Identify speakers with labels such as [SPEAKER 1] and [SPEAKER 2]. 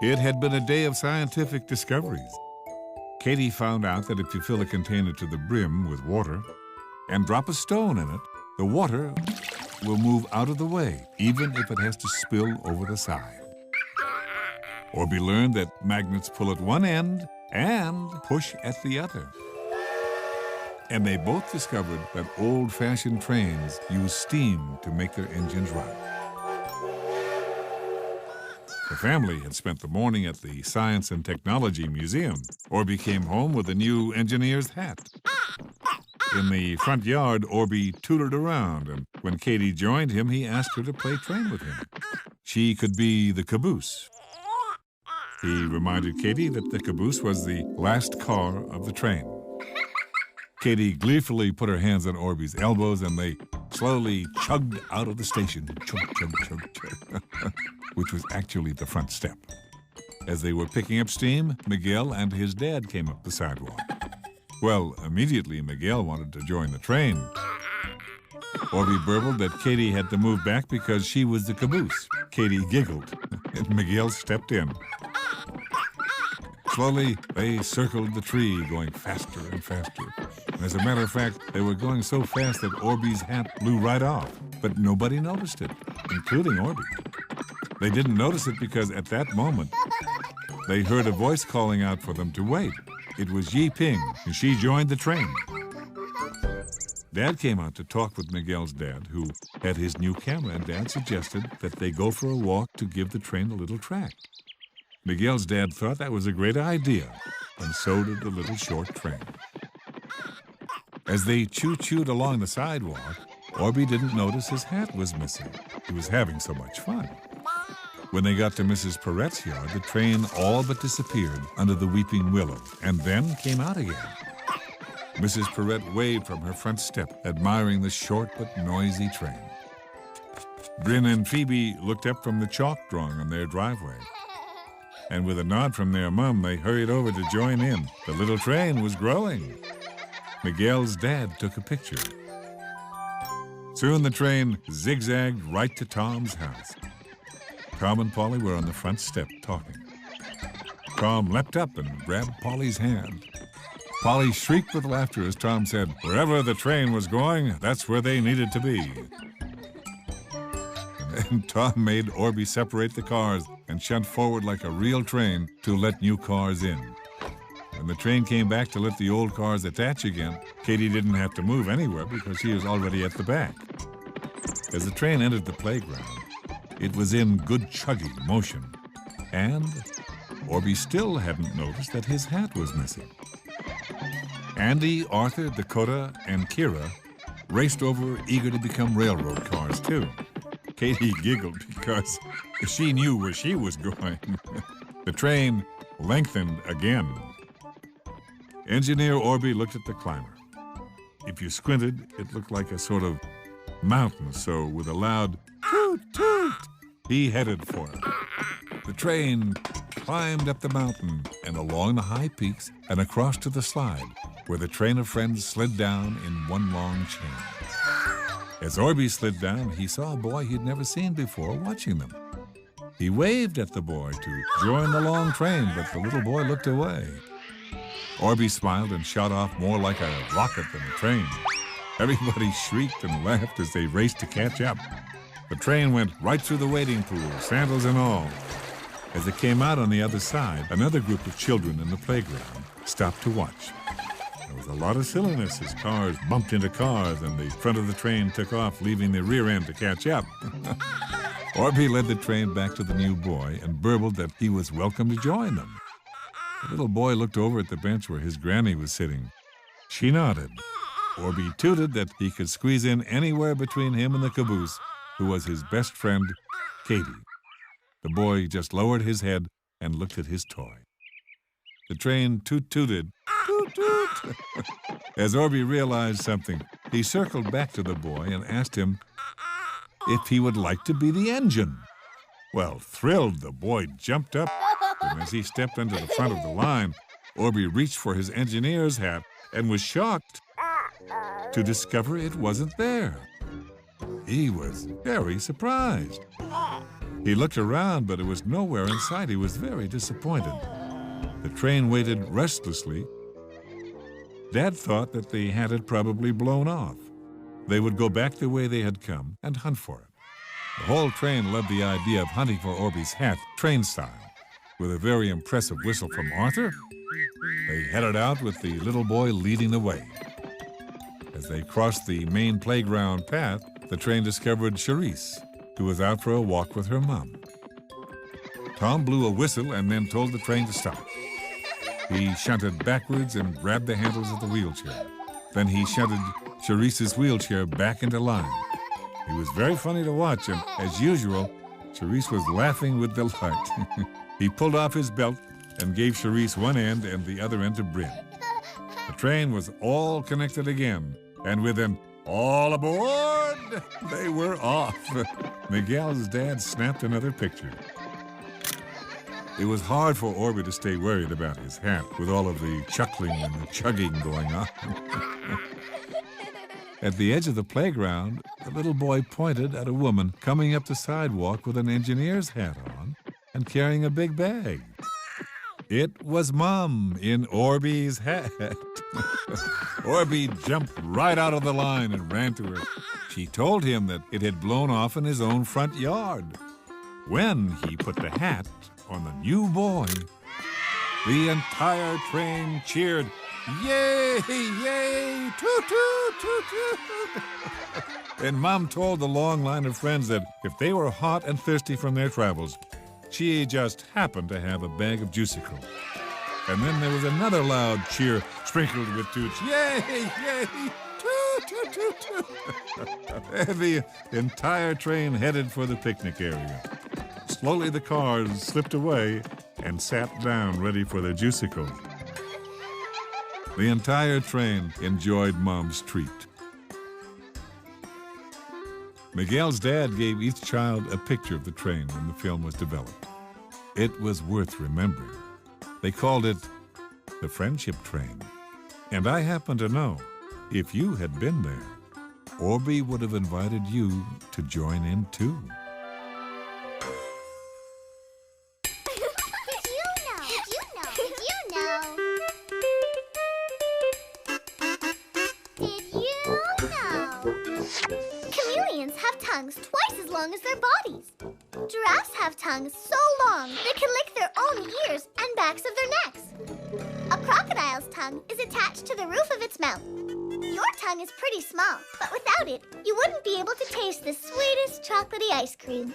[SPEAKER 1] It had been a day of scientific discoveries. Katie found out that if you fill a container to the brim with water and drop a stone in it, the water will move out of the way, even if it has to spill over the side. Orbie learned that magnets pull at one end and push at the other. And they both discovered that old-fashioned trains use steam to make their engines run. The family had spent the morning at the Science and Technology Museum. Orbie came home with a new engineer's hat. In the front yard, Orbie tootled around, and when Katie joined him, he asked her to play train with him. She could be the caboose. He reminded Katie that the caboose was the last car of the train. Katie gleefully put her hands on Orbie's elbows, and they slowly chugged out of the station. Chug, chug, chug, chug. Which was actually the front step. As they were picking up steam, Miguel and his dad came up the sidewalk. Well, immediately Miguel wanted to join the train. Orbie burbled that Katie had to move back because she was the caboose. Katie giggled, and Miguel stepped in. Slowly, they circled the tree, going faster and faster. And as a matter of fact, they were going so fast that Orbie's hat blew right off. But nobody noticed it, including Orbie. They didn't notice it because at that moment, they heard a voice calling out for them to wait. It was Yi Ping, and she joined the train. Dad came out to talk with Miguel's dad, who had his new camera, and Dad suggested that they go for a walk to give the train a little track. Miguel's dad thought that was a great idea, and so did the little short train. As they choo-chooed along the sidewalk, Orbie didn't notice his hat was missing. He was having so much fun. When they got to Mrs. Perrette's yard, the train all but disappeared under the weeping willow, and then came out again. Mrs. Perrette waved from her front step, admiring the short but noisy train. Bryn and Phoebe looked up from the chalk drawing on their driveway. And with a nod from their mom, they hurried over to join in. The little train was growing. Miguel's dad took a picture. Soon the train zigzagged right to Tom's house. Tom and Polly were on the front step talking. Tom leapt up and grabbed Polly's hand. Polly shrieked with laughter as Tom said, "Wherever the train was going, that's where they needed to be." And Tom made Orbie separate the cars and shunt forward like a real train to let new cars in. When the train came back to let the old cars attach again, Katie didn't have to move anywhere because she was already at the back. As the train entered the playground, it was in good chugging motion, and Orbie still hadn't noticed that his hat was missing. Andy, Arthur, Dakota, and Kira raced over, eager to become railroad cars, too. Katie giggled because she knew where she was going. The train lengthened again. Engineer Orbie looked at the climber. If you squinted, it looked like a sort of mountain, so with a loud toot toot, he headed for it. The train climbed up the mountain and along the high peaks and across to the slide, where the train of friends slid down in one long chain. As Orbie slid down, he saw a boy he'd never seen before watching them. He waved at the boy to join the long train, but the little boy looked away. Orbie smiled and shot off more like a rocket than a train. Everybody shrieked and laughed as they raced to catch up. The train went right through the wading pool, sandals and all. As it came out on the other side, another group of children in the playground stopped to watch. There was a lot of silliness as cars bumped into cars and the front of the train took off, leaving the rear end to catch up. Orbie led the train back to the new boy and burbled that he was welcome to join them. The little boy looked over at the bench where his granny was sitting. She nodded. Orbie tooted that he could squeeze in anywhere between him and the caboose, who was his best friend, Katie. The boy just lowered his head and looked at his toy. The train toot-tooted, toot-toot. As Orbie realized something, he circled back to the boy and asked him if he would like to be the engine. Well, thrilled, the boy jumped up, and as he stepped into the front of the line, Orbie reached for his engineer's hat and was shocked to discover it wasn't there. He was very surprised. He looked around, but it was nowhere in sight. He was very disappointed. The train waited restlessly. Dad thought that the hat had probably blown off. They would go back the way they had come and hunt for it. The whole train loved the idea of hunting for Orbie's hat, train style. With a very impressive whistle from Arthur, they headed out with the little boy leading the way. As they crossed the main playground path, the train discovered Charisse, who was out for a walk with her mom. Tom blew a whistle and then told the train to stop. He shunted backwards and grabbed the handles of the wheelchair. Then he shunted Charisse's wheelchair back into line. He was very funny to watch, and as usual, Charisse was laughing with delight. He pulled off his belt and gave Charisse one end and the other end to Bryn. The train was all connected again, and with an "all aboard," they were off. Miguel's dad snapped another picture. It was hard for Orbie to stay worried about his hat with all of the chuckling and the chugging going on. At the edge of the playground, the little boy pointed at a woman coming up the sidewalk with an engineer's hat on and carrying a big bag. It was Mom in Orbie's hat. Orbie jumped right out of the line and ran to her. She told him that it had blown off in his own front yard. When he put the hat on the new boy, the entire train cheered, "Yay, yay, toot, toot, toot, toot." And Mom told the long line of friends that if they were hot and thirsty from their travels, she just happened to have a bag of Juicycle. And then there was another loud cheer sprinkled with toots. "Yay, yay, toot, toot, toot, toot." And the entire train headed for the picnic area. Slowly the cars slipped away and sat down ready for their Juicycle. The entire train enjoyed Mom's treat. Miguel's dad gave each child a picture of the train when the film was developed. It was worth remembering. They called it the Friendship Train. And I happen to know, if you had been there, Orbie would have invited you to join in too.
[SPEAKER 2] Chameleons have tongues twice as long as their bodies. Giraffes have tongues so long they can lick their own ears and backs of their necks. A crocodile's tongue is attached to the roof of its mouth. Your tongue is pretty small, but without it, you wouldn't be able to taste the sweetest chocolatey ice cream.